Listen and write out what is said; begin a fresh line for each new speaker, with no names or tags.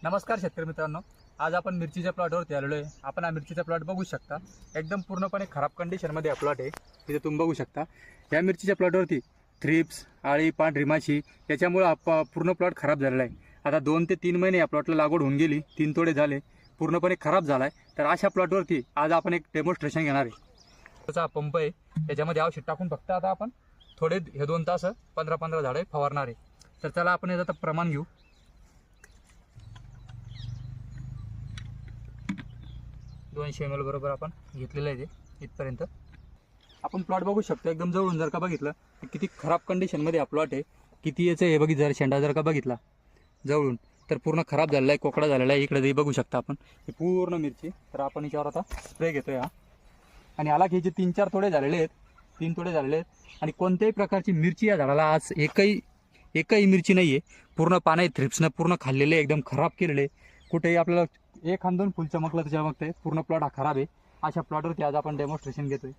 नमस्कार शेतकरी मित्रांनो, आज आपण मिरचीच्या प्लॉटवरती आलेलो आहे। आपण हा मिरचीचा प्लॉट बघू शकता, एकदम पूर्णपणे खराब कंडिशनमध्ये हा प्लॉट आहे। इथे तुम्ही बघू शकता या मिरचीच्या प्लॉटवरती थ्रिप्स, आळी, पांढरी माशी याच्यामुळे पूर्ण प्लॉट खराब झालेला आहे। आता 2 ते 3 महिने या प्लॉटला लागवड होऊन गेली, 3 तोडे झाले, पूर्णपणे खराब झाला आहे। तर अशा प्लॉटवरती आज आपण एक डेमॉन्स्ट्रेशन घेणार आहे। त्याचा पंप आहे, त्याच्यामध्ये औषध टाकून फक्त आता आपण थोडे हे 2 तास 15-15 झाडे फवारणार आहे। तर चला आपण याचं आता प्रमाण घेऊ। 200 ml बरोबर आपण घेतलेलं आहे ते इथपर्यंत। आपण प्लॉट बघू शकतो, एकदम जवळून जर का बघितलं तर किती खराब कंडिशनमध्ये हा प्लॉट आहे। किती याचं हे बघितलं, जर शेंडा जर का बघितला जवळून तर पूर्ण खराब झालेला आहे, कोकडा झालेला आहे। इकडे बघू शकता आपण ही पूर्ण मिरची। तर आपण याच्यावर आता स्प्रे घेतोय हा, आणि याला घ्यायचे 3-4 तोडे झालेले आहेत, 3 तोडे झालेले आहेत। आणि कोणत्याही प्रकारची मिरची या झाडाला आज एकही मिरची नाही आहे। पूर्ण पाने थ्रिप्सनं पूर्ण खाल्लेले, एकदम खराब केलेले। कुठेही आपल्याला 1-2 फुल चमकलं तर चमकते, पूर्ण प्लॉट हा खराब आहे। अशा प्लॉटवरती आज आपण डेमॉन्स्ट्रेशन घेतोय।